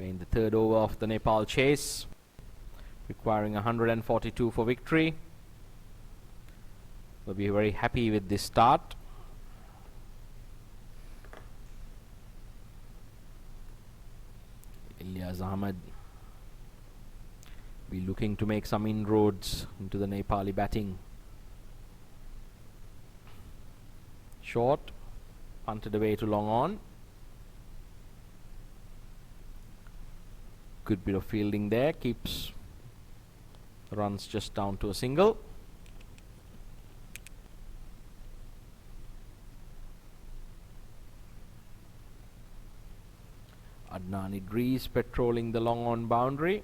in the third over of the Nepal chase, requiring 142 for victory. We'll be very happy with this start. Ilyas Ahmed be looking to make some inroads into the Nepali batting. Short, punted away to long on. Good bit of fielding there, keeps the runs just down to a single. Adnan Idris patrolling the long on boundary.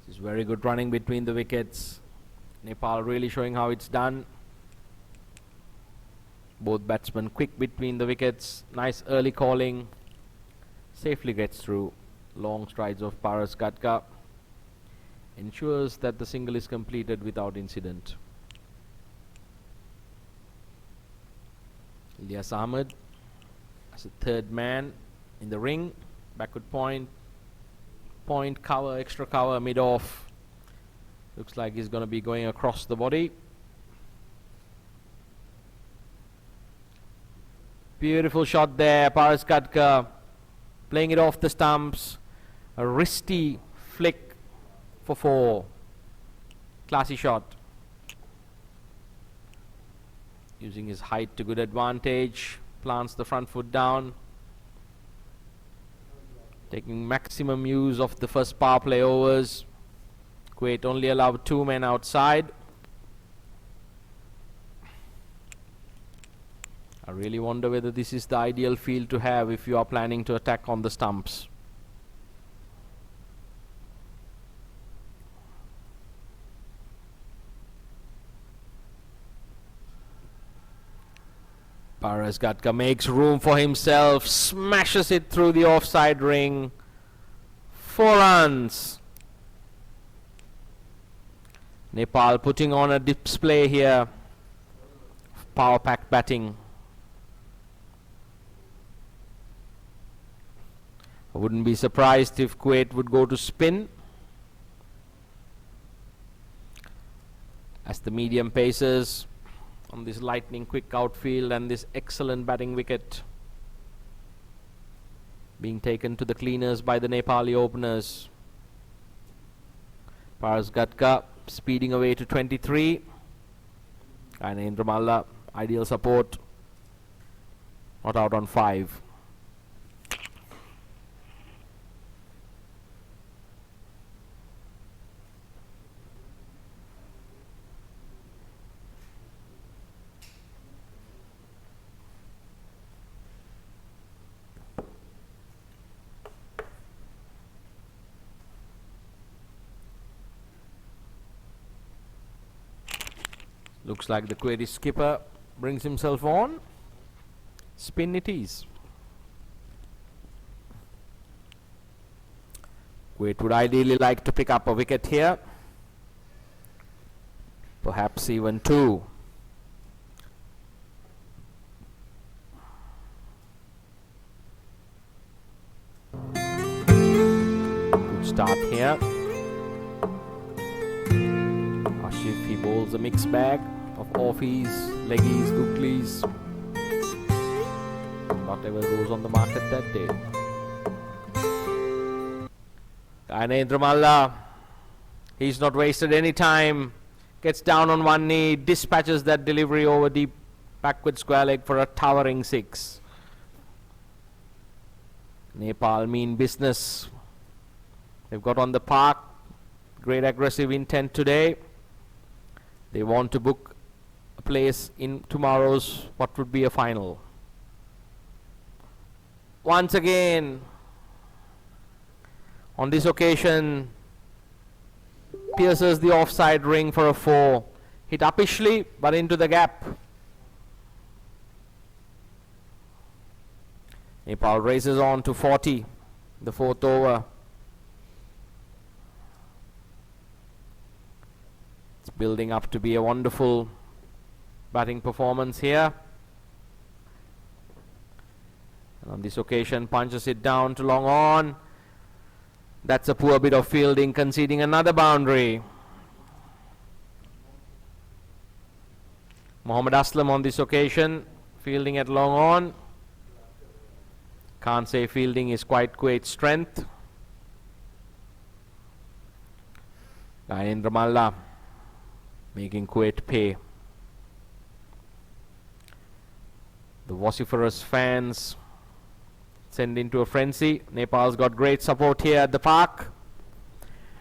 This is very good running between the wickets. Nepal really showing how it's done. Both batsmen quick between the wickets. Nice early calling. Safely gets through. Long strides of Paras Gadka ensures that the single is completed without incident. Ilyas Ahmed as a third man in the ring. Backward point. Point cover, extra cover, mid off. Looks like he's going to be going across the body. Beautiful shot there, Paras Gadka playing it off the stumps. A wristy flick for 4. Classy shot. Using his height to good advantage. Plants the front foot down. Taking maximum use of the first power play overs. Kuwait only allowed 2 men outside. I really wonder whether this is the ideal field to have if you are planning to attack on the stumps. Paras Gadka makes room for himself, smashes it through the offside ring. 4 runs. Nepal putting on a display here. Power pack batting. I wouldn't be surprised if Kuwait would go to spin, as the medium pacers on this lightning quick outfield and this excellent batting wicket being taken to the cleaners by the Nepali openers. Paras Gadka speeding away to 23. Narendra Malla, ideal support. Not out on 5. Looks like the Kuwaiti skipper brings himself on. Spin it is. Kuwait would ideally like to pick up a wicket here. Perhaps even 2. Good start here. Ashif, he bowls a mixed bag of offies, leggies, googlies, whatever goes on the market that day. Narendra Malla, he's not wasted any time, gets down on one knee, dispatches that delivery over deep backward square leg for a towering 6. Nepal mean business. They've got on the park, great aggressive intent today. They want to book a place in tomorrow's what would be a final. Once again, on this occasion, pierces the offside ring for a 4. Hit uppishly, but into the gap. Nepal races on to 40, the 4th over. Building up to be a wonderful batting performance here. And on this occasion, punches it down to long on. That's a poor bit of fielding, conceding another boundary. Mohammad Aslam on this occasion, fielding at long on. Can't say fielding is quite Kuwait's strength. Gyanendra Malla making Kuwait pay. The vociferous fans send into a frenzy. Nepal's got great support here at the park.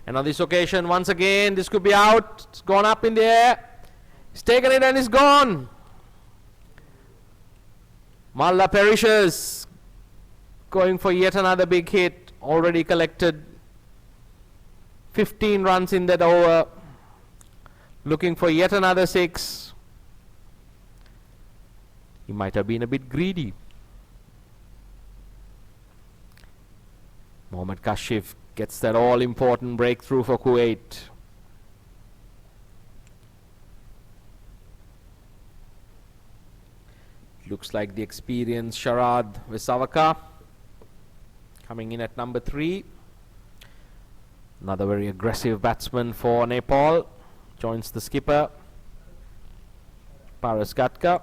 And on this occasion, once again, this could be out. It's gone up in the air. He's taken it and it's gone. Malla perishes. Going for yet another big hit. Already collected 15 runs in that over. Looking for yet another 6. He might have been a bit greedy. Mohammad Kashif gets that all-important breakthrough for Kuwait. Looks like the experienced Sharad Visavaka coming in at number 3. Another very aggressive batsman for Nepal. Joins the skipper, Paras Gatka.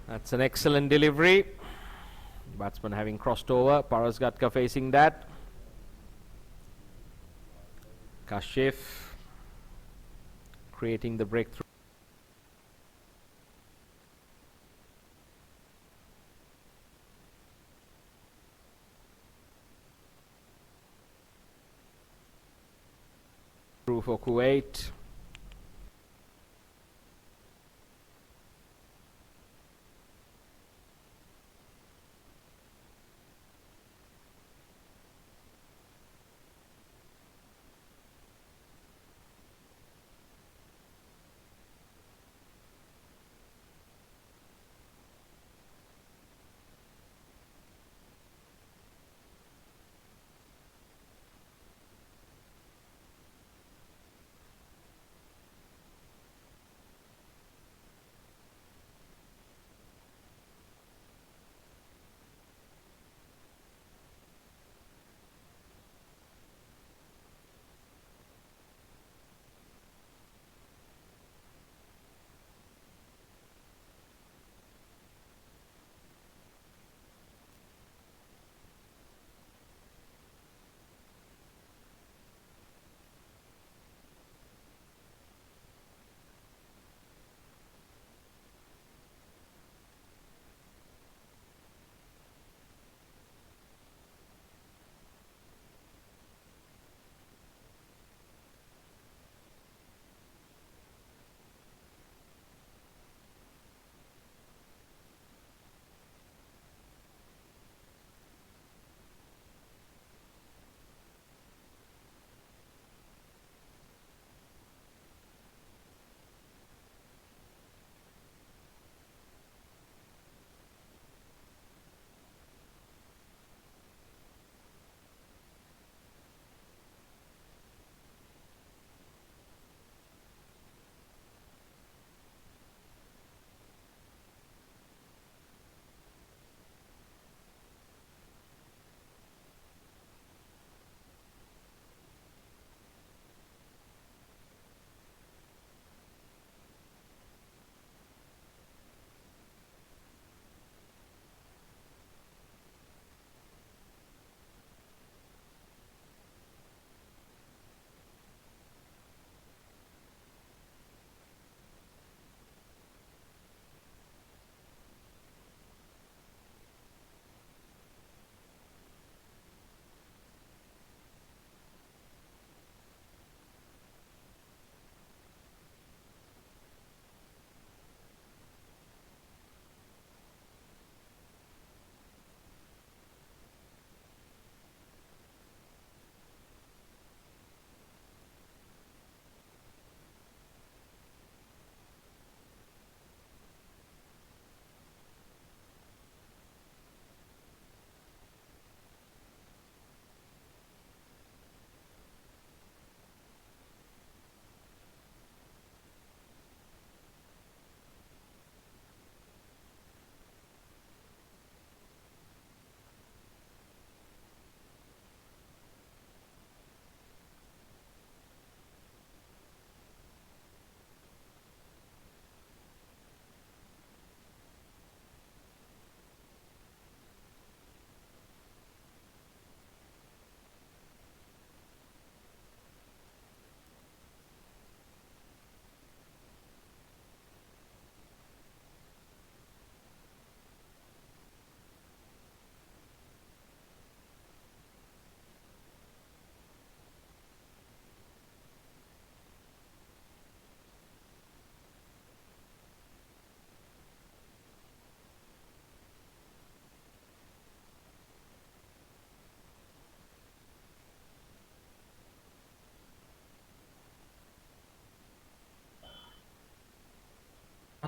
That's an excellent delivery. Batsman having crossed over. Paras Gatka facing that. Kashif creating the breakthrough. For Kuwait.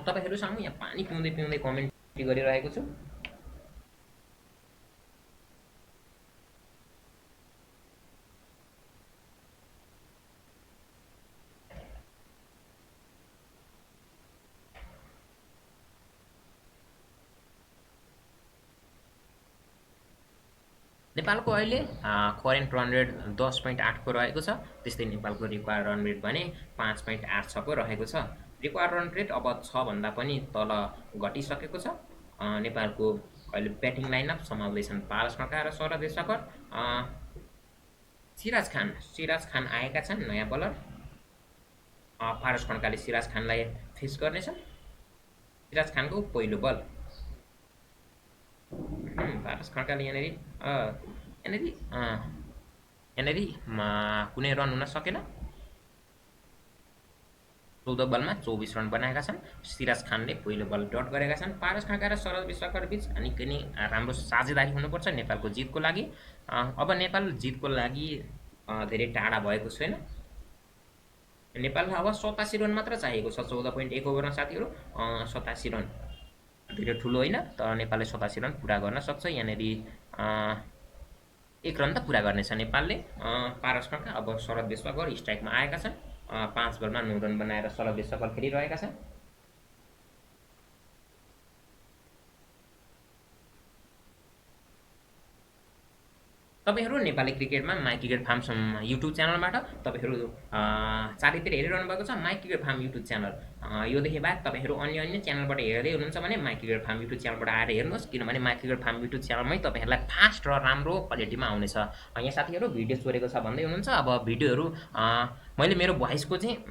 तपाईहरुसँग यहाँ पानी पिउँदै पिउँदै comment गरिरहेको छु। नेपालको अहिले current run rate 10.8 को रहेको छ। त्यस्तै नेपालको रिक्वायर्ड रन रेट भने 5.86 को रहेको छ। रिक्वायर्ड रन रेट अब 6 भन्दा पनि तल घटिसकेको छ। नेपालको अहिले ब्याटिङ लाइनअप समाउँदैछन् पारस खड्का र शरद देशकर। सिराज खान आएका छन् नयाँ बलर। पारस खड्काले सिराज खानलाई फेस गर्नेछन्। सिराज खानको पहिलो बल। पारस खड्काले यहाँनेरि कुनै रन हुन सकेन। 14 बलमा 24 रन बनाएका छन्। सिराज खानले पहिलो बल डट गरेका छन्। पारस खड्का र शरद विश्वकर बीच निकै नै राम्रो साझेदारी हुनुपर्छ नेपालको जितको लागि। अब नेपाल जितको लागि धेरै टाढा भएको छैन। नेपाललाई अब 87 रन मात्र चाहिएको छ 14.1 ओभरमा साथीहरु। 87 रन धेरै ठुलो होइन, तर नेपालले 87 रन पुरा गर्न सक्छ। यहाँनेरि 1 रन त पुरा गर्नेछ नेपालले। पारस खड्का अब शरद विश्वकर स्ट्राइकमा आएका छन्। 5 बलमा 9 रन बनाएर शरद विश्वकर खेलिरहेका छन्। तपाईहरु नेपाली क्रिकेटमा माई क्रिकेट फार्म युट्युब च्यानलबाट तपाईहरु चारैतिर हेरिरहनु भएको छ। My cricket farm YouTube channel यो देखि बाहेक तपाईहरु अन्य च्यानलबाट हेर्दै हुनुहुन्छ भने माई क्रिकेट फार्म युट्युब च्यानलबाट आएर हेर्नुहोस्, किनभने माई क्रिकेट फार्म युट्युब च्यानलमै तपाईहरुलाई फास्ट र राम्रो क्वालिटीमा आउनेछ। यहाँ साथीहरु भिडियो चोरेको छ भन्दै हुनुहुन्छ। अब भिडियोहरु मैले मेरो भोइसको चाहिँ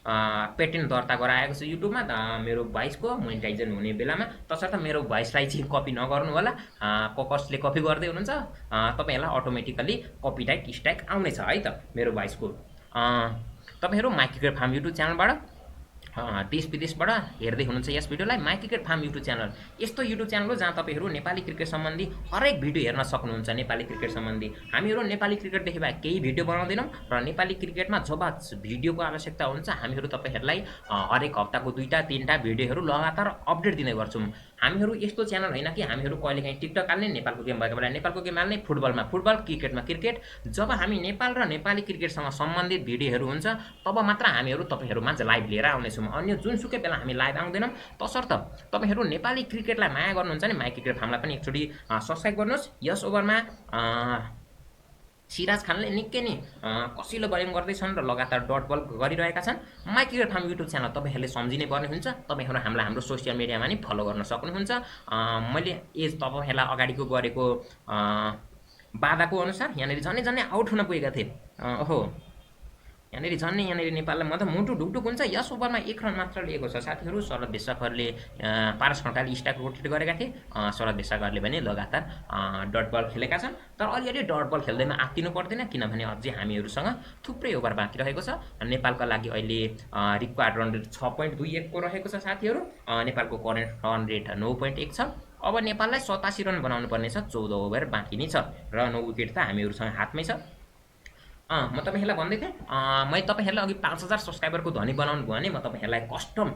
पेटेन्ट दर्ता गराएको छु युट्युबमा। मेरो भोइसको मोनेटाइजेसन हुने बेलामा, तसर्थ मेरो भोइसलाई चाहिँ कपी नगर्नु होला। कसले कपी गर्दै हुनुहुन्छ तपाईहरुलाई अटोमेटिकली कपिराइट स्ट्राइक आउनेछ है त मेरो भोइसको। तपाईहरु माई क्रिकेट फार्म युट्युब च्यानलबाट देश विदेशबाट हेर्दै हुनुहुन्छ यस भिडियोलाई। My cricket farm YouTube channel यस्तो युट्युब च्यानल हो जहाँ तपाईहरु नेपाली क्रिकेट सम्बन्धी हरेक भिडियो हेर्न सक्नुहुन्छ। नेपाली क्रिकेट सम्बन्धी हामीहरु नेपाली क्रिकेट देखि बाहेक केही भिडियो बनाउँदैनौं र नेपाली क्रिकेटमा जब भिडियोको आवश्यकता हुन्छ हामीहरु तपाईहरुलाई हरेक हप्ताको 2टा 3टा भिडियोहरु लगातार अपडेट दिने गर्छौं। हामीहरु यस्तो च्यानल हैन कि हामीहरु कहिलेकाहीँ टिकटक हाल्ने, नेपालको गेम भएको बेला नेपालको गेम हाल्ने, फुटबलमा फुटबल, क्रिकेटमा क्रिकेट। जब हामी नेपाल र नेपाली क्रिकेटसँग सम्बन्धित भिडियोहरु हुन्छ तब मात्र हामीहरु तपाईहरु माझ लाइभ लिएर आउनेछौं। अन्य जुनसुकै बेला हामी लाइभ आउँदैनौं। तसर्थ तपाईहरु नेपाली क्रिकेटलाई माया गर्नुहुन्छ भने माई क्रिकेट फार्मलाई पनि एकचोटी सब्स्क्राइब गर्नुहोस्। यस ओभरमा सिराज खानले निकै नै कसिलो बलिङ गर्दैछन् र लगातार डट बल गरिरहेका छन्। My cricket farm YouTube channel तपाईहरुले सम्झिनै पर्ने हुन्छ। तपाईहरु हामीलाई हाम्रो सोशल मिडियामा नि फलो गर्न सक्नुहुन्छ। मैले एज तपाईहरुलाई अगाडिको गरेको बाधाको अनुसार यहाँनेरि झनै आउट हुन पुगेका थिए। ओहो यहाँनेरि नेपाललाई म त मुटु ढुकढुक हुन्छ। यस ओभरमा 1 रन मात्र लिएको छ साथीहरु। शरद विश्वकरले पारस खड्काले स्ट्राइक रोटेट गरेका थिए। शरद विश्वकरले भने लगातार डट बल खेलेका छन्। तर अलिअलि डट बल खेल्दैमा आत्तिनु पर्दैन, किनभने अझै हामीहरुसँग थुप्रै ओभर बाँकी रहेको छ। नेपालका लागि अहिले रिक्वायर्ड रन रेट 6.21 को रहेको छ साथीहरु। नेपालको करेन्ट रन रेट 9.1 छ। अब नेपाललाई 87 रन बनाउनु पर्ने छ। 14 ओभर बाँकी नै छ र 9 विकेट त हामीहरुसँग हातमै छ। म तपाईहरुलाई भन्दै थिएँ मैले तपाईहरुलाई अघि 5000 सब्स्क्राइबरको धनी बनाउनु भयो भने म तपाईहरुलाई कस्टम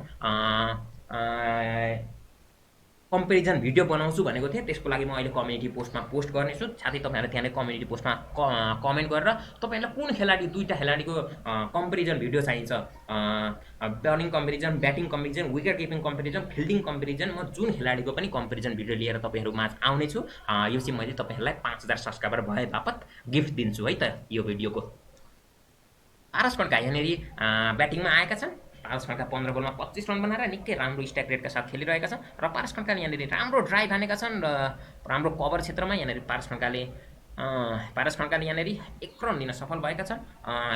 कम्पेरिजन भिडियो बनाउँछु भनेको थिएँ। त्यसको लागि म अहिले कम्युनिटी पोस्टमा पोस्ट गर्नेछु। साथै तपाईहरुले त्यहाँले कम्युनिटी पोस्टमा कमेन्ट गरेर तपाईहरुलाई कुन खेलाडी, दुईटा खेलाडीको कम्पेरिजन भिडियो चाहिन्छ, bowling comparison, batting comparison, wicket keeping comparison, fielding comparison, म जुन खेलाडीको पनि कम्पेरिजन भिडियो लिएर तपाईहरु माझ आउने छु। यो चाहिँ मैले तपाईहरुलाई 5000 सब्स्क्राइबर भए बापत गिफ्ट दिन्छु है त यो भिडियोको। पारस खड्का यहाँनेरि ब्याटिङमा आएका छन्। पारस खड्का 15 बलमा 25 रन बनाएर निकै राम्रो स्ट्राइक रेटका साथ खेलिरहेका छन् र पारस खड्काले यहाँनेरि राम्रो ड्राइभ हानेका छन् र राम्रो कभर क्षेत्रमा यहाँनेरि पारस खड्काले यहाँनेरि 1 रन लिन सफल भएका छन्।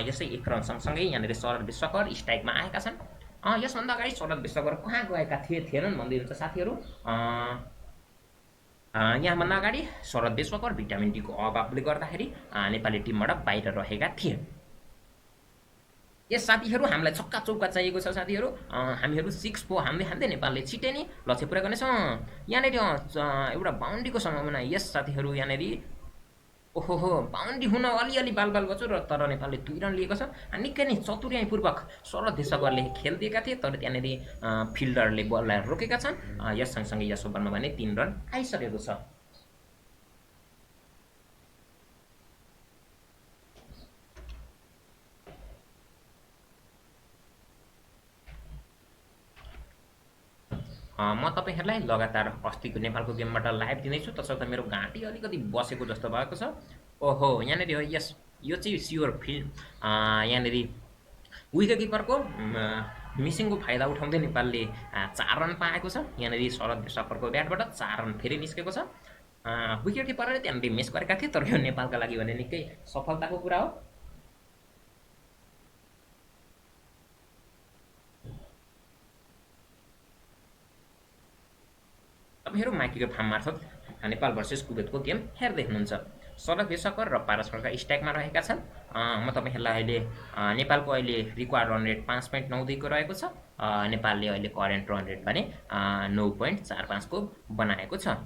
यसै 1 रन सँगसँगै यहाँनेरि शरद विश्वकर स्ट्राइकमा आएका छन्। यसभन्दा अगाडि शरद विश्वकर कहाँ गएका थिएनन् भन्दै हुन्छ साथीहरु। यहाँभन्दा अगाडि शरद विश्वकर भिटामिन डी को अभावले गर्दाखेरि नेपाली टिमबाट बाहिर रहेका थिए। यस साथीहरु हामीलाई छक्का चौका चाहिएको छ साथीहरु। हामीहरु 6 4 हान्दै नेपालले छिटै नै लक्ष्य पुरा गर्नेछ। यहाँनेरि एउटा बाउन्ड्रीको सम्भावना। यस साथीहरु यहाँनेरि ओहो बााउन्ड्री हुन अलिअलि बालबाल बच्यो र तर नेपालले 2 रन लिएको छ। निकै नै चतुर्याइपूर्वक शरद देशकरले खेलिदिएका थिए तर त्यहाँनिर फिल्डरले बललाई रोकेका छन्। यस सँगसँगै यस ओभरमा भने 3 रन आइसकेको छ। म तपाईँहरूलाई लगातार अस्तिको नेपालको गेमबाट लाइभ दिँदैछु तसर्थ मेरो घाँटी अलिकति बसेको जस्तो भएको छ। ओहो यहाँनिर हो यस यो चाहिँ स्योर यहाँनिर विकेट किपरको मिसिङको फाइदा उठाउँदै नेपालले 4 रन पाएको छ। यहाँनिर शरद देशकरको ब्याटबाट 4 रन फेरि निस्केको छ। विकेट किपरले त्यहाँनिर मिस गरेका थिए तर यो नेपालका लागि भने निकै सफलताको कुरा हो। तपाईँहरू माइकीको फार्म मार्फत नेपाल भर्सेस कुवेतको गेम हेर्दै हुनुहुन्छ। शरद देशकर र पारस खड्का स्ट्राइकमा रहेका छन्। म तपाईँहरूलाई अहिले नेपालको अहिले रिक्वायर्ड रन रेट 5.92 को रहेको छ। नेपालले अहिले करेन्ट रन रेट भने 9.45 को बनाएको छ।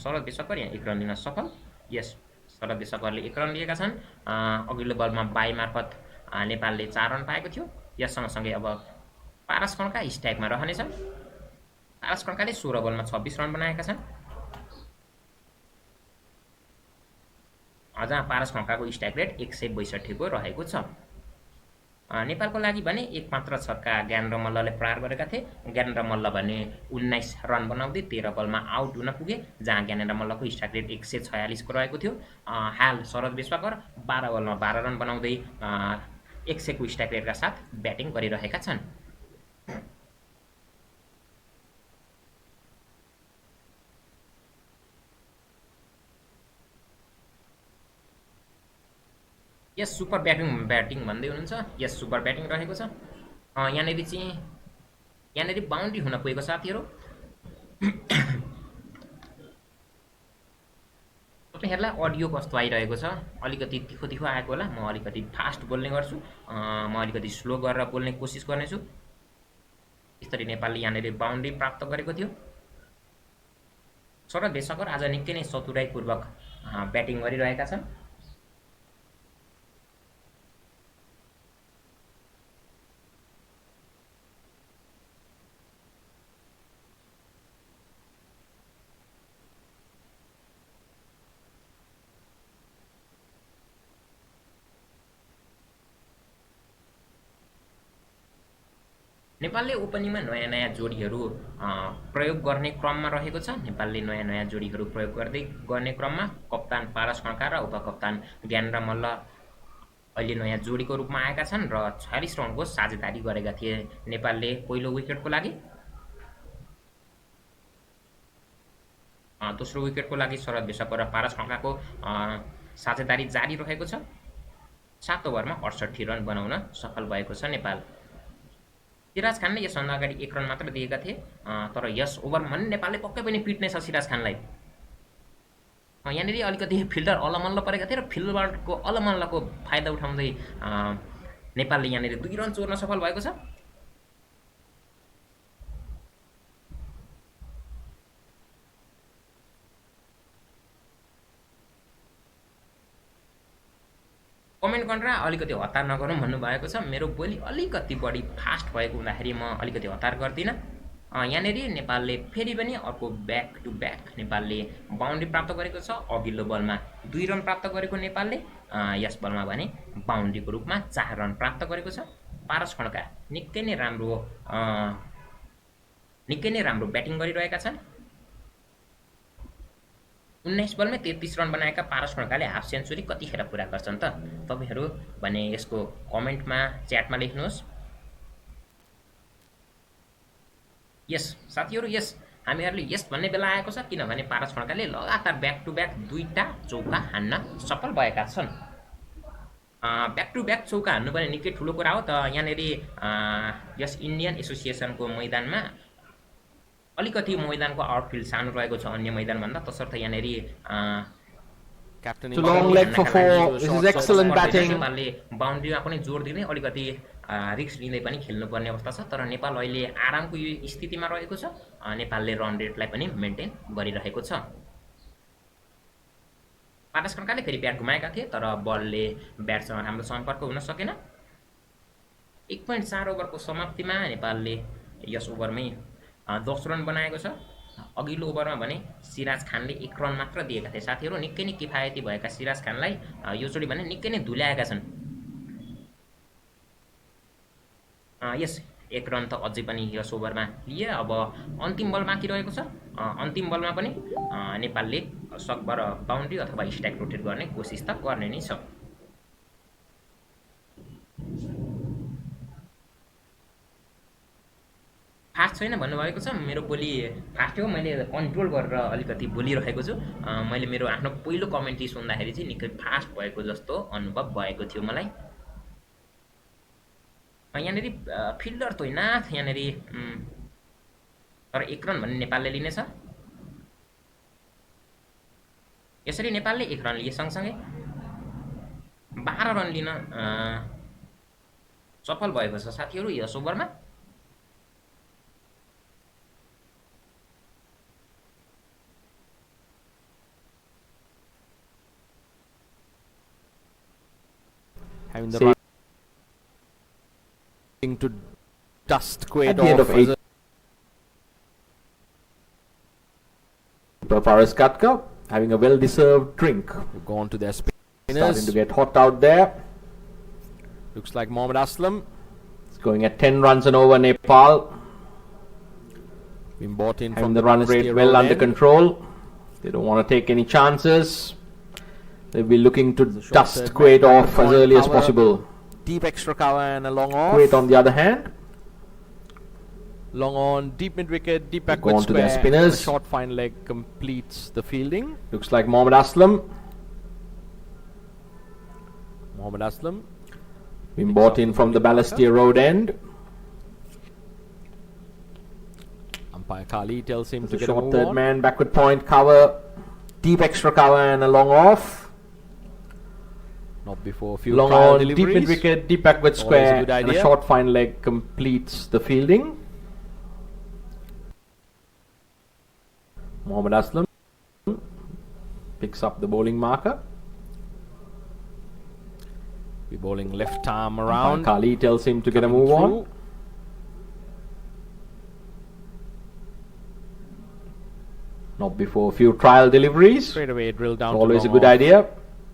शरद देशकर यहाँ 1 रन दिन सफल। यस शरद देशकरले 1 रन लिएका छन्। अघिल्लो बलमा 22 मार्फत नेपालले 4 रन पाएको थियो। यस सँगसँगै अब पारस खड्का स्ट्राइकमा रहनेछ। पारस खड्काले 16 बलमा 26 रन बनाएका छन्। जहाँ पारस खड्काको स्ट्राइक रेट 162 को रहेको छ। नेपालको लागि भने एक मात्र छक्का ज्ञानेन्द्र मल्लले प्रहार गरेका थिए। ज्ञानेन्द्र मल्ल भने 19 रन बनाउँदै 13 बलमा आउट हुन पुगे जहाँ ज्ञानेन्द्र मल्लको स्ट्राइक रेट 146 को रहेको थियो। हाल शरद देशकर 12 बलमा 12 रन बनाउँदै 100 को स्ट्राइक रेटका साथ ब्याटिङ गरिरहेका छन्। यस सुपर ब्याटिङ भन्दै हुनुहुन्छ। यस सुपर ब्याटिङ रहेको छ। यहाँनिर बााउन्ड्री हुन पुगेको साथीहरू। तपाईँहरूलाई अडियो कस्तो आइरहेको छ अलिकति तिखो तिखो आएको होला। म अलिकति फास्ट बोल्ने गर्छु। म अलिकति स्लो गरेर बोल्ने कोसिस गर्नेछु। यसरी नेपालले यहाँनिर बााउन्ड्री प्राप्त गरेको थियो। शरद देशकर आज निकै नै चतुराइपूर्वक ब्याटिङ गरिरहेका छन्। नेपालले ओपनिङमा नयाँ नयाँ जोडीहरू प्रयोग गर्ने क्रममा रहेको छ। नेपालले नयाँ नयाँ जोडीहरू प्रयोग गर्ने क्रममा कप्तान पारस खड्का र उपकप्तान ज्ञानेन्द्र मल्ल अहिले नयाँ जोडीको रूपमा आएका छन् र 46 रनको साझेदारी गरेका थिए नेपालले पहिलो विकेटको लागि। दोस्रो विकेटको लागि शरद देशकर र पारस खड्काको साझेदारी जारी रहेको छ। 7 ओभरमा 68 रन बनाउन सफल भएको छ नेपाल। सिराज खानले यसभन्दा अगाडि 1 रन मात्र दिएका थिए तर यस ओभरमा पनि नेपालले पक्कै पनि पिट्ने छ सिराज खानलाई। यहाँनिर अलिकति फिल्डर अलमल्ल परेका थिए र फिल्डरको अलमल्लको फाइदा उठाउँदै नेपालले यहाँनिर 2 रन चोर्न सफल भएको छ। कमेन्ट गरेर अलिकति हतार नगरौँ भन्नुभएको छ। मेरो बोली अलिकति बढी फास्ट भएको हुँदाखेरि म अलिकति हतार गर्दिनँ। यहाँनिर नेपालले फेरि पनि अर्को ब्याक टु ब्याक नेपालले बााउन्ड्री प्राप्त गरेको छ। अघिल्लो बलमा 2 रन प्राप्त गरेको नेपालले यस बलमा भने बााउन्ड्रीको रूपमा 4 रन प्राप्त गरेको छ। पारस खड्का निकै नै राम्रो ब्याटिङ गरिरहेका छन्। 19 बलमै 33 रन बनाएका पारस खड्काले हाफ सेन्चुरी कतिखेर पुरा गर्छन् त तपाईहरू भने यसको कमेन्टमा च्याटमा लेख्नुहोस्। यस साथीहरू यस हामीहरूले यस भन्ने बेला आएको छ किनभने पारस खड्काले लगातार ब्याक टु ब्याक 2टा चौका हान्न सफल भएका छन्। ब्याक टु ब्याक चौका हान्नु पनि निकै ठुलो कुरा हो त। यहाँनिर यस इन्डियन एसोसिएसनको मैदानमा अलिकति मैदानको आउटफिल्ड सानो रहेको छ अन्य मैदानभन्दा तसर्थ यहाँनिर नेपालले बााउन्ड्रीमा पनि जोड दिँदै अलिकति रिस्क लिँदै पनि खेल्नुपर्ने अवस्था छ तर नेपाल अहिले आरामको यो स्थितिमा रहेको छ। नेपालले रन रेटलाई पनि मेन्टेन गरिरहेको छ। पारस खड्काले फेरि ब्याट घुमाएका थिए तर बलले ब्याटसँग राम्रो सम्पर्क हुन सकेन। 1.4 ओभरको समाप्तिमा नेपालले यस ओभरमै 10 रन बनाएको छ। अघिल्लो ओभरमा भने सिराज खानले 1 रन मात्र दिएका थिए साथीहरू। निकै नै किफायती भएका सिराज खानलाई योचोटि भने निकै नै धुल्याएका छन्। यस 1 रन त अझै पनि यस ओभरमा लिए। अब अन्तिम बल बाँकी रहेको छ। अन्तिम बलमा पनि नेपालले सकभर बाउन्ड्री अथवा स्ट्राइक रोटेट गर्ने कोसिस त गर्ने नै छ। फास्ट छैन भन्नुभएको छ। मेरो बोली फास्ट हो, मैले कन्ट्रोल गरेर अलिकति बोलिरहेको छु। मैले मेरो आफ्नो पहिलो कमेन्ट्री सुन्दाखेरि चाहिँ निकै फास्ट भएको जस्तो अनुभव भएको थियो मलाई। यहाँनिर फिल्डर तोइनाथ यहाँनिर तर 1 रन भन्ने नेपालले लिनेछ। यसरी नेपालले 1 रन लिए सँगसँगै 12 रन लिन सफल भएको छ साथीहरू यस ओभरमा। Having the run to dust Kuwait at the end of 8. Paras Katka having a well-deserved drink. They've gone to their spinners. Starting to get hot out there. Looks like Mohammad Aslam. It's going at 10 runs and over Nepal. Been bought in having from the run rate well under control. They don't want to take any chances. They'll be looking to dust Kuwait off as early as possible. Deep extra cover and a long off. Kuwait on the other hand, long on, deep mid wicket, deep backward on to their square. spinners. A short fine leg completes the fielding. Looks like Mohammad Aslam. Mohammad Aslam been bought in from the Balestier Road end. Umpire Kali tells him to There's a get a short move third on. man, backward point cover, deep extra cover and a long off. Not before a few long trial on, deliveries. deep mid wicket, deep backward Always a square, good and a idea. short fine leg completes the fielding. Mohammad Aslam picks up the bowling marker. Be bowling left arm around. Kali tells him to get a Coming move on. through. Not before a few trial deliveries. Straight away drill down. Always to a good long off. idea.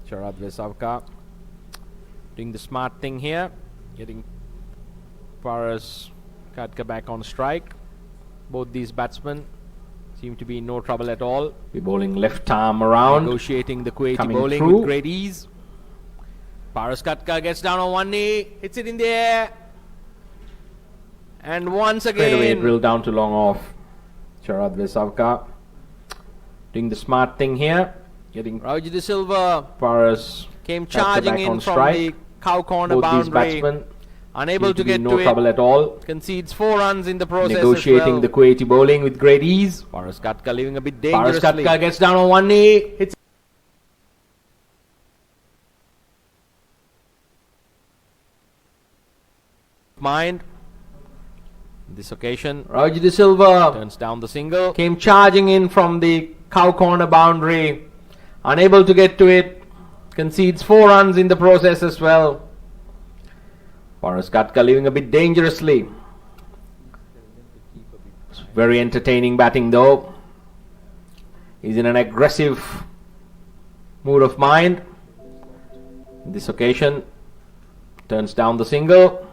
Sharad Vesavka doing the smart thing here, getting Paras Katka back on strike. Both these batsmen seem to be in no trouble at all. Be bowling left arm around. Negotiating the Kuwaiti Coming bowling through. with great ease. Paras Katka gets down on one knee, hits it in the air, and once Straight away again drill down to long off. Sharad Vesavka doing the smart thing here, getting Rauji De Silva Paras came Katka charging back in on from strike. the cow corner Both these boundary, batsmen unable seem to be get in no to trouble it. at all. Concedes 4 runs in the process. Negotiating as the well. Kuwaiti bowling with great ease. Paras Katka leaving a bit Paras dangerously. Katka gets down on one knee, hits Mind. This occasion Rauji De Silva turns down the single. came charging in from the cow corner boundary, unable to get to it, concedes 4 runs in the process as well. Paras Katka leaving a bit dangerously. It's very entertaining batting though. He's in an aggressive mood of mind. This occasion turns down the single.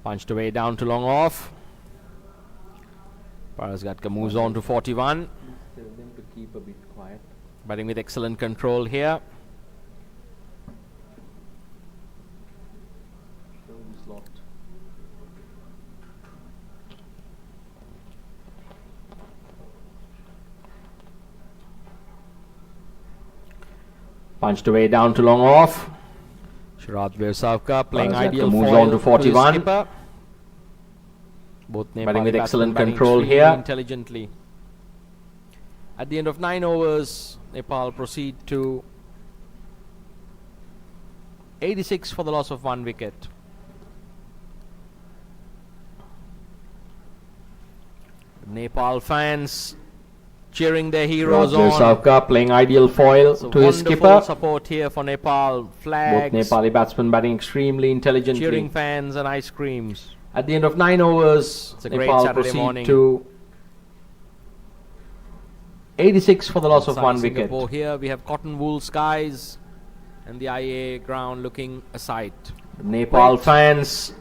Punched away down to long off. Paras Katka moves on to 41. Tell them to keep a bit quiet. Batting with excellent control here. Punched away down to long off. Sharad Vesavka playing Paras Katka ideal moves foil on to his 41. skipper. Both Nepali Batting with batsmen excellent batting control extremely here. intelligently. At the end of 9 overs, Nepal proceed to 86 for the loss of 1 wicket. Nepal fans cheering their heroes Shirad on. Savka playing ideal foil So to his wonderful skipper. support here for Nepal. Both Flags, Nepali batsmen batting extremely intelligently. cheering fans and ice creams. At the end of 9 overs, It's a great Nepal Saturday proceed morning. to 86 for the loss of Inside 1 wicket. Singapore here we have cotton wool skies and the IA ground looking a sight. Nepal Great. fans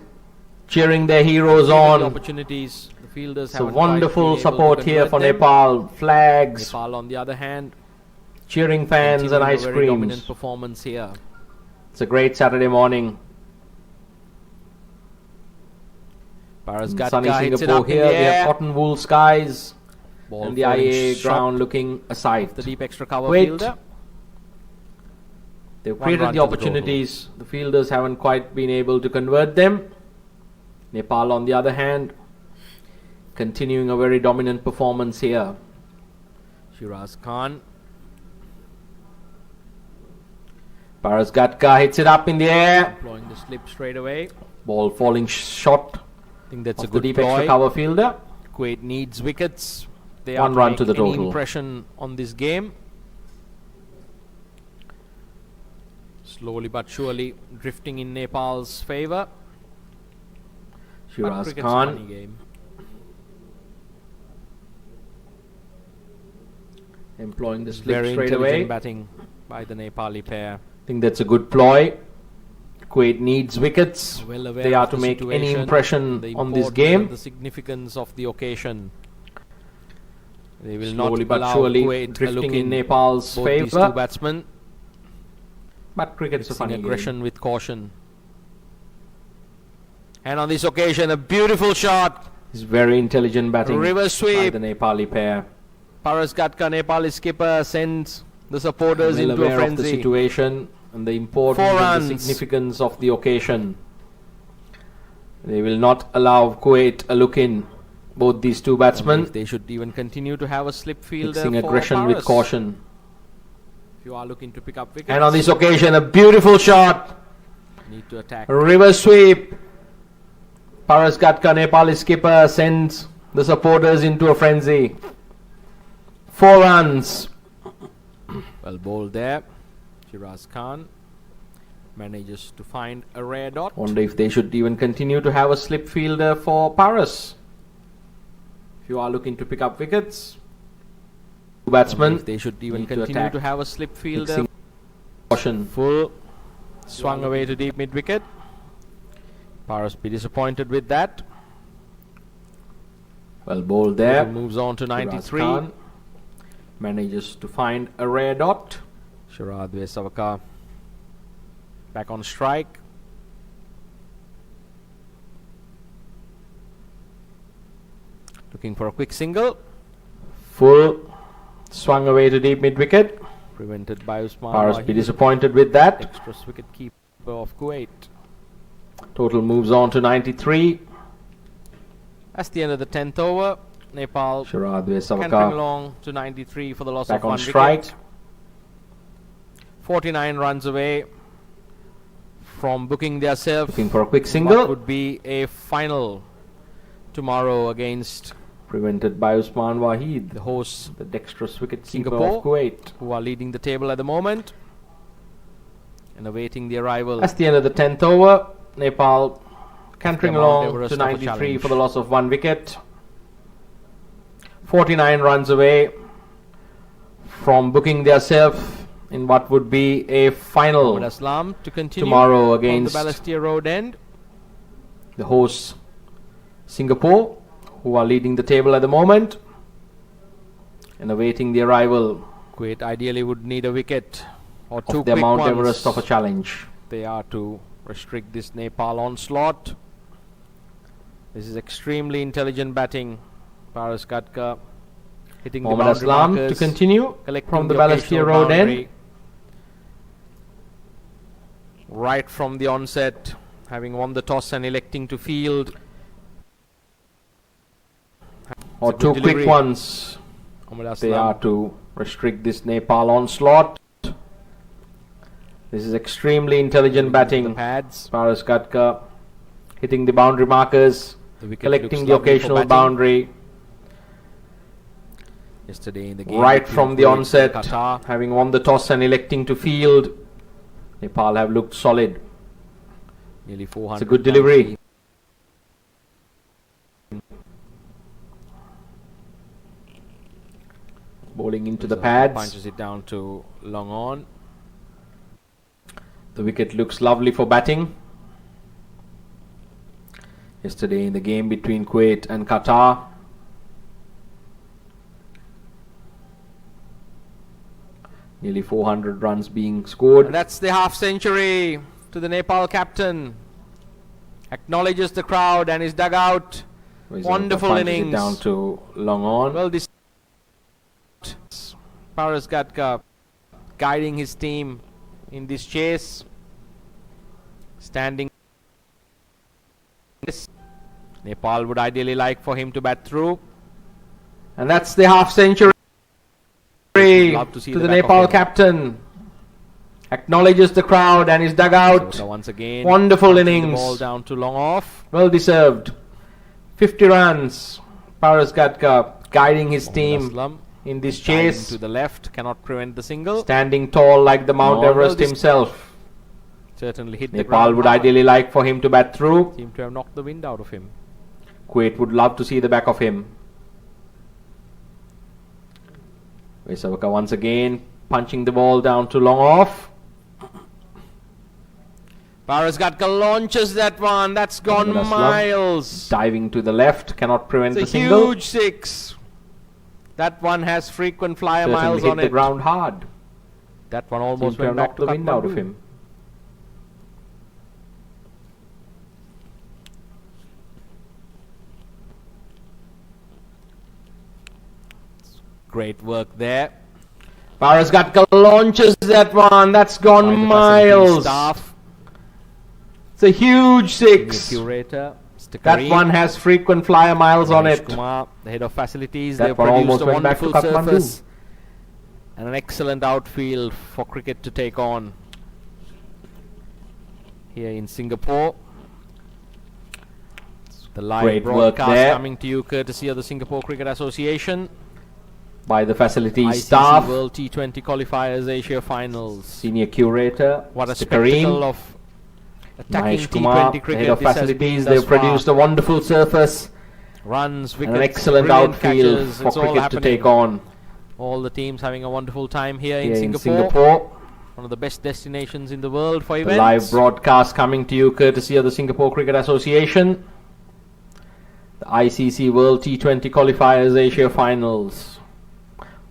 cheering their heroes Given the on. opportunities, the fielders So haven't quite wonderful been able to support here convert for them. Nepal. Flags, Nepal on the other hand, cheering fans and continuing a ice very dominant creams. performance here. It's a great Saturday morning. Paras In Gatka sunny hits it Singapore up in here, the we have air. cotton wool skies Ball and the falling IA short ground looking a sight. the deep extra cover Kuwait, fielder. they've One created run the to the opportunities. The fielders haven't quite been able to convert them. Nepal, on the other hand, continuing a very dominant performance here. Shiraz Khan. Paras Gatka hits it up in the air. Employing the slip straight away. Ball falling short I think that's a of the good deep extra ploy. cover fielder. Kuwait needs wickets. They One are run make to the any total. impression on this game. Slowly but surely drifting in Nepal's favour. But Shiraz cricket's a funny Khan game. employing the slip Very straight intelligent away. batting by the Nepali pair. I think that's a good ploy. Kuwait needs wickets. Well aware They are of to the make any situation, impression the on this importance game. and the significance of the occasion. They will Slowly not but allow surely Kuwait a look drifting in in. Nepal's Both these two favour. batsmen But cricket's a mixing funny aggression game. with caution. And on this occasion, a beautiful shot. It's very intelligent batting River by sweep. the Nepali pair. Paras Gatka, Nepali skipper, sends the supporters Well into a aware of the frenzy. situation and the importance 4 and the runs. significance of the occasion. They will not allow Kuwait a look in. Both these two batsmen If they should even continue to have a slip fielder mixing for aggression with Paras. caution. If you are looking to pick up wickets, And on this occasion, a beautiful shot. need to attack. River sweep. Paras Gatka, Nepali skipper, sends the supporters into a frenzy. 4 runs. Well bowled there. Shiraz Khan manages to find a rare dot. Wonder if they should even continue to have a slip fielder for Paras. If you are looking to pick up wickets. Batsmen If they should even need to continue attack. to have a slip fielder. mixing caution. Full swung away to deep mid wicket. Paras be disappointed with that. Well bowled there. Moves on to Shiraz 93. Khan manages to find a rare dot. Shirad Vesavaka back on strike. Looking for a quick single. Full swung away to deep mid wicket. Prevented by Usman Paras be Wahid, disappointed with that. extra wicket keeper of Kuwait. Total moves on to 93. That's the end of the 10th over. Nepal Shirad cantering Vesavaka along to 93 for the loss back of on 1 strike. wicket. 49 runs away from booking themselves. Looking for a quick What single. would be a final tomorrow against Prevented by Usman Wahid, the hosts, the dexterous wicket keeper Singapore, of Kuwait. who are leading the table at the moment and awaiting the arrival. That's the end of the 10th over. Nepal cantering Mount along Everest to of a 93 challenge. for the loss of 1 wicket. 49 runs away from booking themselves in what would be a final Mohammad Aslam to continue tomorrow on the against Balestier Road end. the hosts Singapore, who are leading the table at the moment and awaiting the arrival Kuwait ideally would need a wicket or two of their quick Mount ones. Everest of a challenge. They are to restrict this Nepal onslaught. This is extremely intelligent batting. Paras Gatka hitting the Mohammad boundary Aslam to markers, continue collecting from the occasional Balestier Road boundary. end. Right from the onset, having won the toss and electing to field. Or It's a two good quick delivery. ones. Mohammad They Aslam. are to restrict this Nepal onslaught. This is extremely intelligent The batting. pads. Paras Gatka hitting the boundary markers, The wicket collecting looks the lovely for occasional batting. boundary. Yesterday in the game right between from the Kuwait and onset, Qatar. having won the toss and electing to field. Nepal have looked solid. Nearly 400. It's a good delivery. Bowling into the pads. Punches it down to long on. The wicket looks lovely for batting. Yesterday in the game between Kuwait and Qatar. Nearly 400 runs being scored. And that's the half century to the Nepal captain. Acknowledges the crowd and his dugout. Wonderful innings. It down to long on. Well, this Paras Gatka guiding his team in this chase. Standing. Nepal would ideally like for him to bat through. And that's the half century to the Nepal captain. Acknowledges the crowd and his dugout. So once again, wonderful innings. The ball down to long off. Well deserved. 50 runs. Paras Gatka guiding his team in this chase. To the left, cannot prevent the single. Standing tall like the Mount Everest himself. Certainly hit the Nepal ground would hard. ideally like for him to bat through. Seemed to have knocked the wind out of him. Kuwait would love to see the back of him. Vesavaka once again punching the ball down to long off. Paras Gatka launches that one. That's gone miles. Diving to the left, cannot prevent it's the single. Huge six. That one has frequent flyer Certainly miles hit on the it. Ground hard. That one almost Seemed to went have back knocked to the wind out of Kathmandu. him. Great work there. Paras Gatka launches that one. That's gone miles. Staff. It's a huge six. Curator, That one has frequent flyer miles on it. Kumar, the head of facilities, That they've one produced almost a went back to wonderful Kathmandu. surface and an excellent outfield for cricket to take on here in Singapore. The live Great work broadcast there. coming to you courtesy of the Singapore Cricket Association. By the facilities ICC staff. World T20 qualifiers Asia Finals. Senior curator. What a Mr. spectacle Kareem. of attacking Mahesh Kumar, T20 cricket head of this has facilities. been They've thus far. produced a wonderful surface. Runs, And wickets, an excellent brilliant outfield catches. for It's all cricket to happening. take on. All the teams having a wonderful time here in Here in Singapore. Singapore. One of the best destinations in the world for The events. live broadcast coming to you courtesy of the Singapore Cricket Association. The ICC World T20 Qualifiers Asia Finals.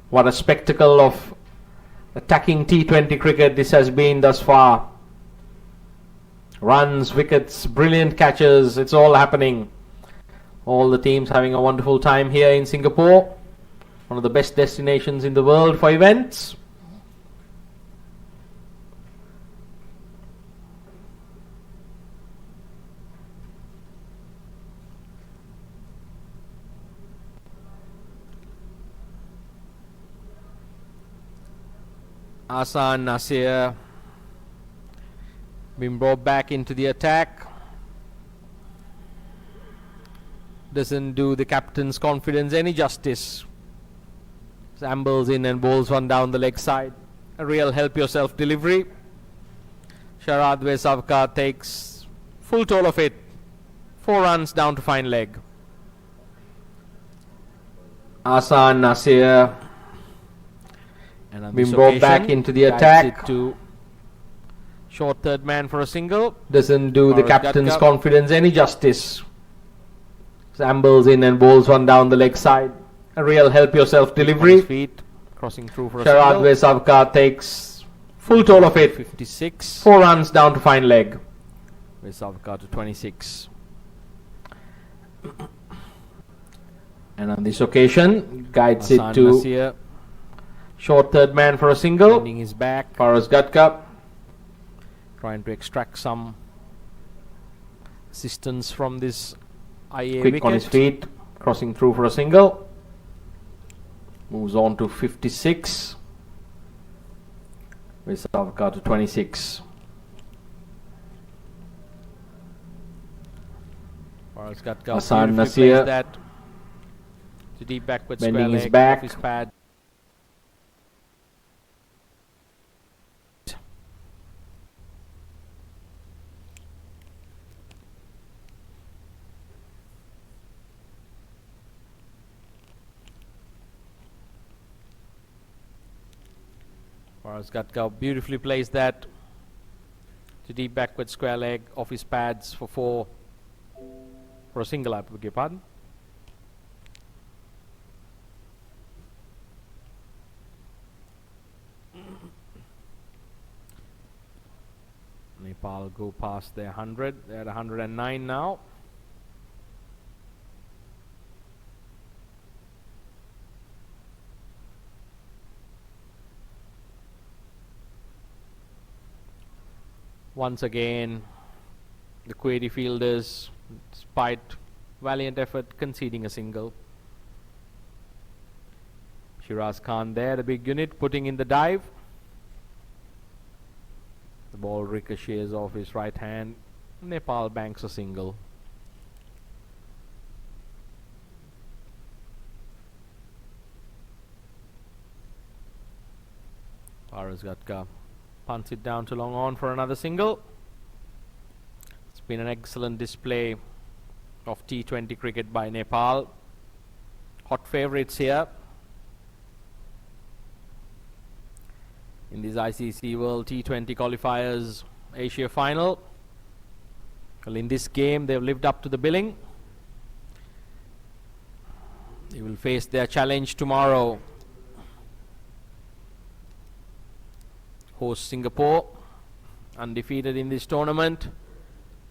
What a spectacle of attacking T20 cricket this has been thus far. Runs, wickets, brilliant catches, it's all happening. All the teams having a wonderful time here in Singapore. One of the best destinations in the world for events. Ahsan Nasir been brought back into the attack. Doesn't do the captain's confidence any justice. Ambles in and bowls one down the leg side. A real help yourself delivery. Sharad Vesavka takes full toll of it. 4 runs down to fine leg. Ahsan Nasir And on been this brought occasion, back into the guides attack. it to short third man for a single. Doesn't do the Paras captain's Gatka. confidence any justice. Ambles in and bowls one down the leg side. A real help yourself On delivery. his feet, crossing through for a Sharad single. Vesavka takes full toll of it. 56. 4 runs down to fine leg. Vesavka to 26. And on this occasion, guides Ahsan it to Nasir short third man for a single. bending his back, Paras Gatka. trying to extract some assistance from this IA Quick wicket. on his feet. Crossing through for a single. Moves on to 56. Vesavka to 26. Paras Gatka Ahsan beautifully Nasir. plays that. To deep backward Bending square his leg back. off his pad. Gatka beautifully plays that to deep backward square leg off his pads for 4 for a single, I beg your pardon. Nepal go past their 100. They're at 109 now. Once again, the Kuwaiti fielders, despite valiant effort, conceding a single. Shiraz Khan there, the big unit, putting in the dive. The ball ricochets off his right hand. Nepal banks a single. Paras Gatka punts it down to long on for another single. It's been an excellent display of T20 cricket by Nepal. Hot favourites here in this ICC World T20 qualifiers Asia final. Well, in this game they've lived up to the billing. They will face their challenge tomorrow. Host Singapore, undefeated in this tournament,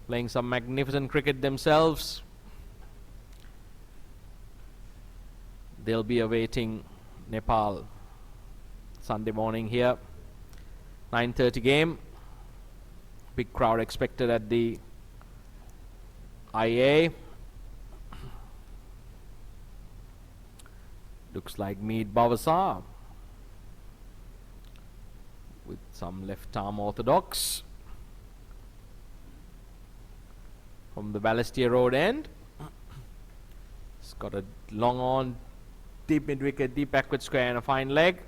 playing some magnificent cricket themselves. They'll be awaiting Nepal Sunday morning here. 9:30 game. Big crowd expected at the IA. Looks like Mead Bavasar with some left arm orthodox from the Balestier Road end. It's got a long on, deep mid wicket, deep backward square and a fine leg.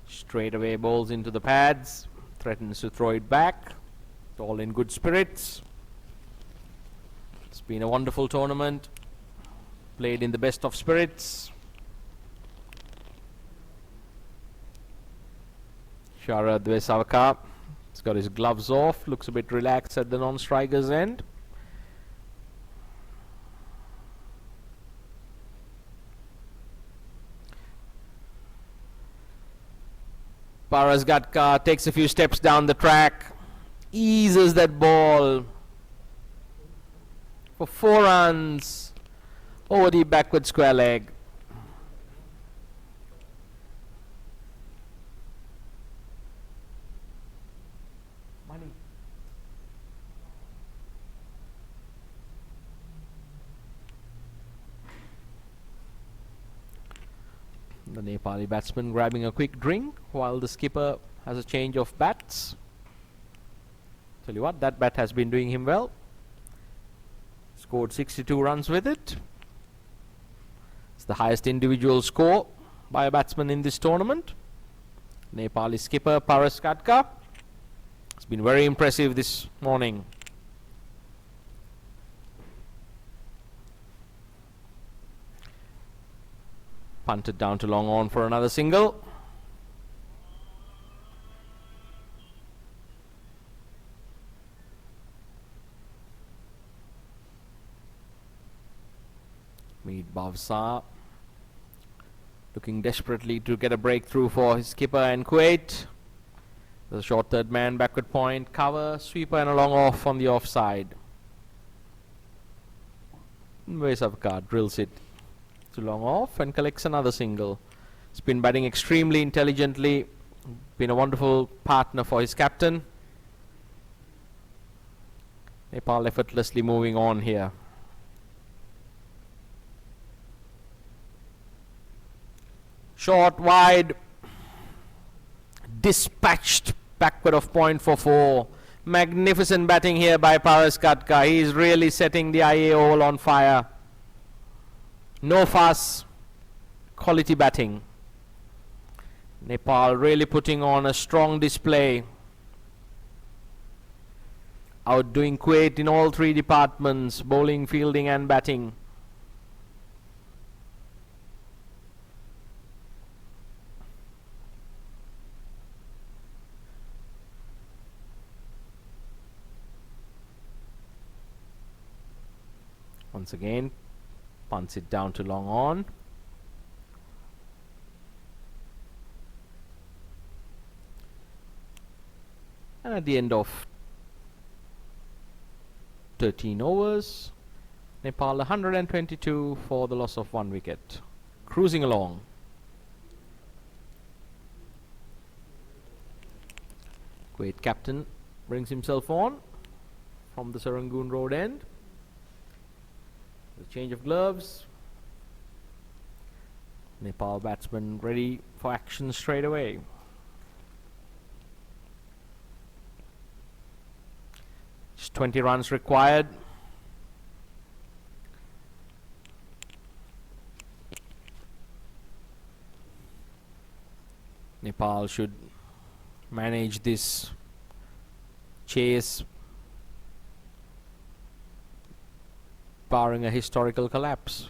Straight away bowls into the pads, threatens to throw it back. All in good spirits. It's been a wonderful tournament, played in the best of spirits. Sharad Vesavaka, he's got his gloves off, looks a bit relaxed at the non-striker's end. Paras Gatka takes a few steps down the track, eases that ball for 4 runs over the backward square leg. The Nepali batsman grabbing a quick drink while the skipper has a change of bats. Tell you what, that bat has been doing him well. Scored 62 runs with it. It's the highest individual score by a batsman in this tournament. Nepali skipper Paras Gatka. It's been very impressive this morning. Punted down to long on for another single. Mead Bavsa looking desperately to get a breakthrough for his skipper and Kuwait. The short third man, backward point, cover, sweeper and a long off on the offside. Vesavka drills it to long off and collects another single. He's been batting extremely intelligently, been a wonderful partner for his captain. Nepal effortlessly moving on here. Short, wide, dispatched backward of point for 4. Magnificent batting here by Paras Gatka. He is really setting the IA all on fire. No fuss, quality batting. Nepal really putting on a strong display, outdoing Kuwait in all three departments: bowling, fielding and batting. Once again, punts it down to long on. And at the end of 13 overs, Nepal 122 for the loss of 1 wicket. Cruising along. Kuwait captain brings himself on from the Serangoon Road end. The change of gloves. Nepal batsman ready for action straight away. Just 20 runs required. Nepal should manage this chase barring a historical collapse.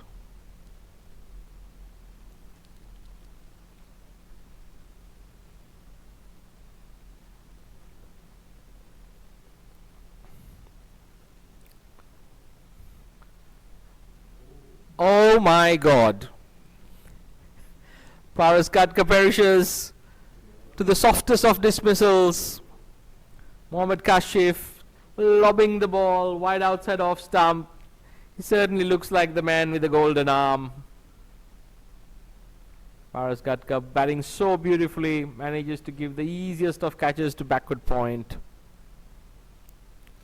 Oh my God. Paras Katka perishes to the softest of dismissals. Mohammad Kashif lobbing the ball wide outside off stump. He certainly looks like the man with the golden arm. Paras Katka batting so beautifully, manages to give the easiest of catches to backward point.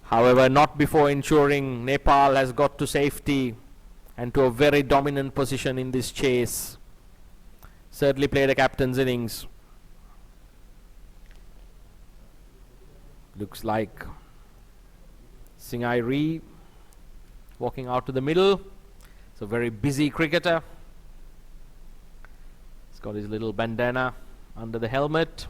However, not before ensuring Nepal has got to safety and to a very dominant position in this chase. Certainly played a captain's innings. Looks like Singhai walking out to the middle. It's a very busy cricketer. He's got his little bandana under the helmet.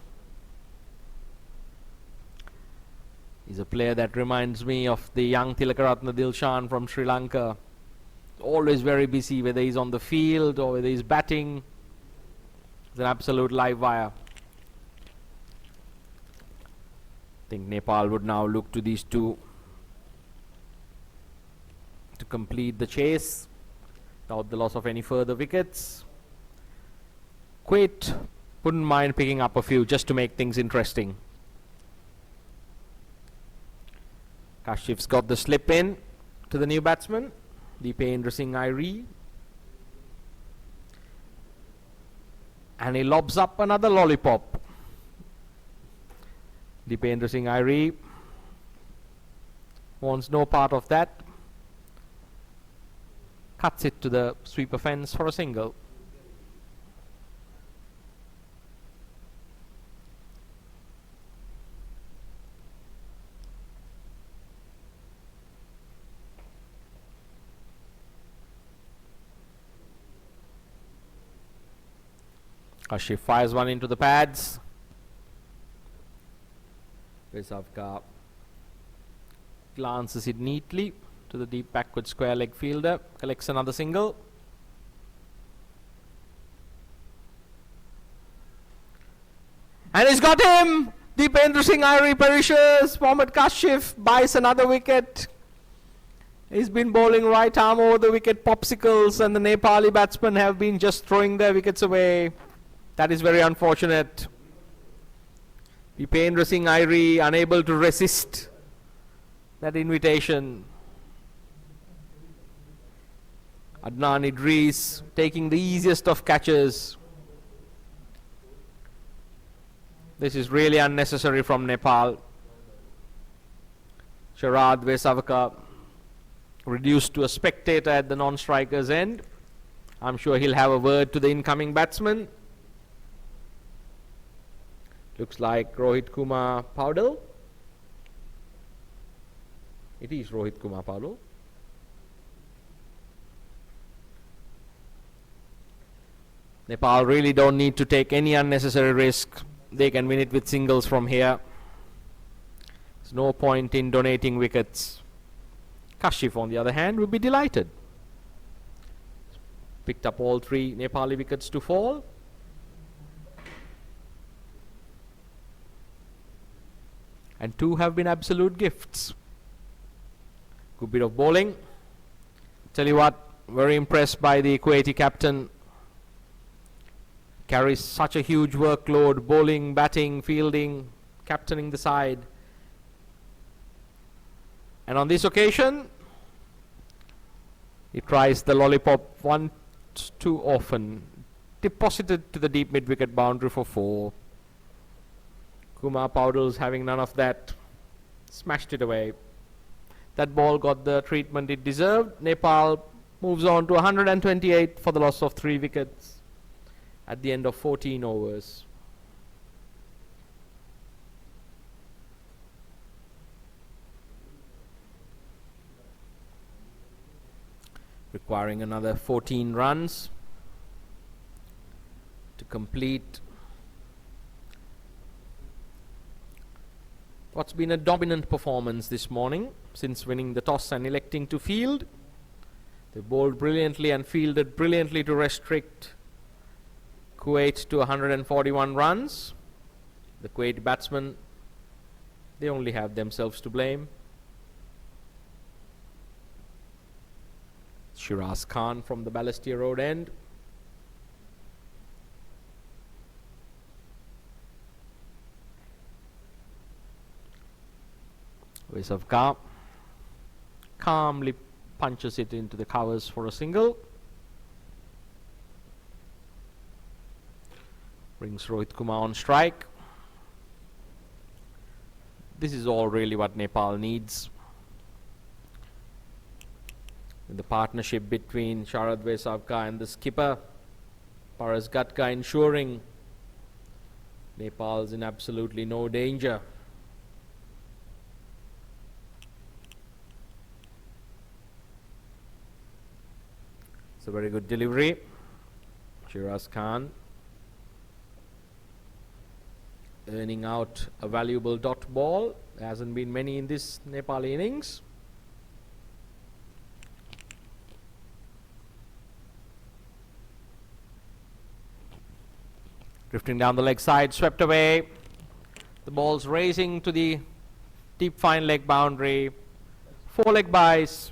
He's a player that reminds me of the young Tilakaratne Dilshan from Sri Lanka. Always very busy, whether he's on the field or whether he's batting. He's an absolute live wire. I think Nepal would now look to these two to complete the chase without the loss of any further wickets. Kuwait wouldn't mind picking up a few just to make things interesting. Kashif's got the slip in to the new batsman, Deependra Singhai, and he lobs up another lollipop. Deependra Singhai wants no part of that. Cuts it to the sweeper fence for a single. Kashif fires one into the pads. Vesavka glances it neatly to the deep backward square leg fielder. Collects another single. And he's got him! Deependra Singhai perishes. Mohammad Kashif buys another wicket. He's been bowling right arm over the wicket popsicles, and the Nepali batsmen have been just throwing their wickets away. That is very unfortunate. Deependra Singhai unable to resist that invitation. Adnan Idris taking the easiest of catches. This is really unnecessary from Nepal. Sharad Vesavaka reduced to a spectator at the non-striker's end. I'm sure he'll have a word to the incoming batsman. Looks like Rohit Kumar Paudel. It is Rohit Kumar Paudel. Nepal really don't need to take any unnecessary risk. They can win it with singles from here. There's no point in donating wickets. Kashif, on the other hand, would be delighted. Picked up all 3 Nepali wickets to fall. And 2 have been absolute gifts. Good bit of bowling. Tell you what, very impressed by the Kuwaiti captain. Carries such a huge workload, bowling, batting, fielding, captaining the side. And on this occasion, he tries the lollipop once too often. Deposited to the deep mid-wicket boundary for 4. Kumar Poudles having none of that. Smashed it away. That ball got the treatment it deserved. Nepal moves on to 128 for the loss of 3 wickets at the end of 14 overs. Requiring another 14 runs to complete what's been a dominant performance this morning since winning the toss and electing to field. They bowled brilliantly and fielded brilliantly to restrict Kuwait to 141 runs. The Kuwait batsmen, they only have themselves to blame. Shiraz Khan from the Balestier Road end. Vesavka calmly punches it into the covers for a single. Brings Rohit Kumar on strike. This is all really what Nepal needs. The partnership between Sharad Vesavka and the skipper Paras Gatka ensuring Nepal's in absolutely no danger. It's a very good delivery. Shiraz Khan earning out a valuable dot ball. There hasn't been many in this Nepali innings. Drifting down the leg side, swept away. The ball's racing to the deep fine leg boundary. 4 leg byes.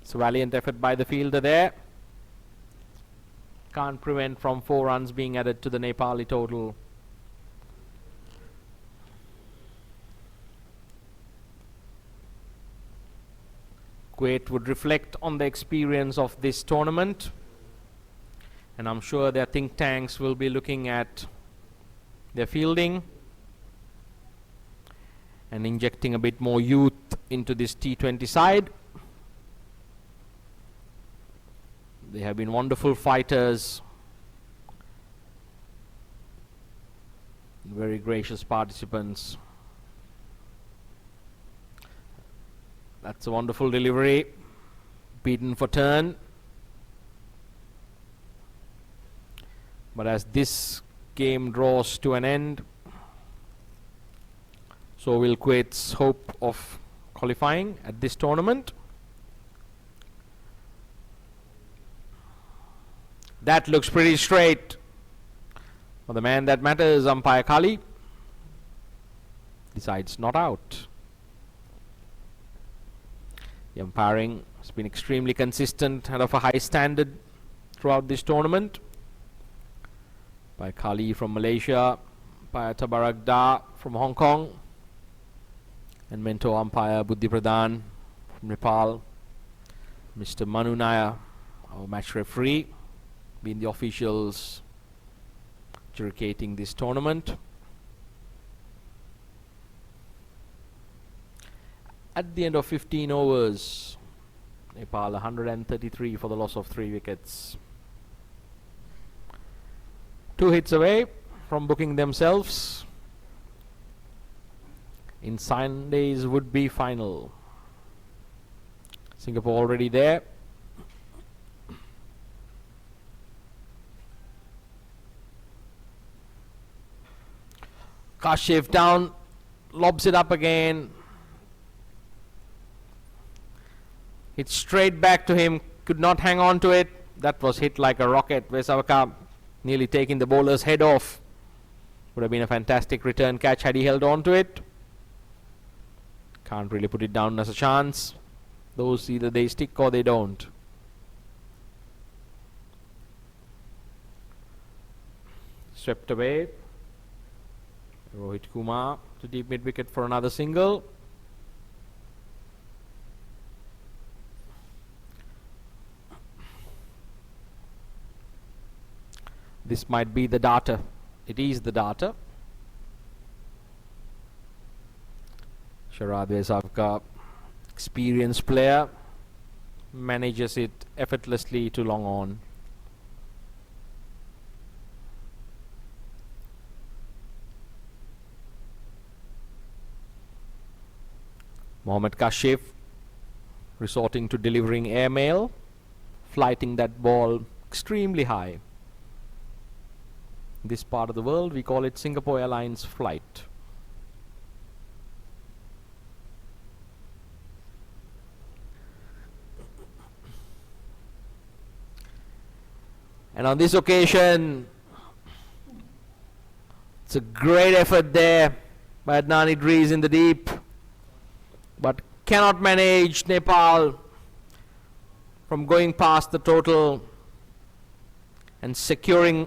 It's a valiant effort by the fielder there. Can't prevent from 4 runs being added to the Nepali total. Kuwait would reflect on the experience of this tournament, and I'm sure their think tanks will be looking at their fielding and injecting a bit more youth into this T20 side. They have been wonderful fighters, very gracious participants. That's a wonderful delivery. Beaten for turn. But as this game draws to an end, so will Kuwait's hope of qualifying at this tournament. That looks pretty straight. For the man that matters, umpire Kali decides not out. The umpiring has been extremely consistent and of a high standard throughout this tournament. By Kali from Malaysia, by Tabarak Da from Hong Kong, and mentor umpire Buddhi Pradhan from Nepal. Mr. Manu Nair, our match referee, being the officials adjudicating this tournament. At the end of 15 overs, Nepal 133 for the loss of 3 wickets. 2 hits away from booking themselves in Sunday's would-be final. Singapore already there. Kashif down, lobs it up again. Hit straight back to him, could not hang on to it. That was hit like a rocket. Vesavaka nearly taking the bowler's head off. Would have been a fantastic return catch had he held on to it. Can't really put it down as a chance. Those either they stick or they don't. Swept away. Rohit Kumar to deep mid wicket for another single. This might be the data. It is the data. Sharad Vesavka, experienced player, manages it effortlessly to long on. Mohammad Kashif resorting to delivering airmail, flighting that ball extremely high. In this part of the world, we call it Singapore Airlines flight. And on this occasion, it's a great effort there by Adnan Idris in the deep, but cannot manage Nepal from going past the total and securing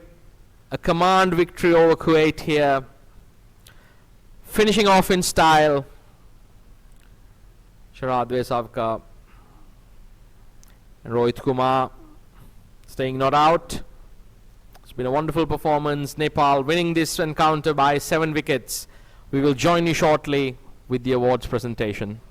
a command victory over Kuwait here. Finishing off in style, Sharad Vesavka and Rohit Kumar staying not out. It's been a wonderful performance. Nepal winning this encounter by 7 wickets. We will join you shortly with the awards presentation.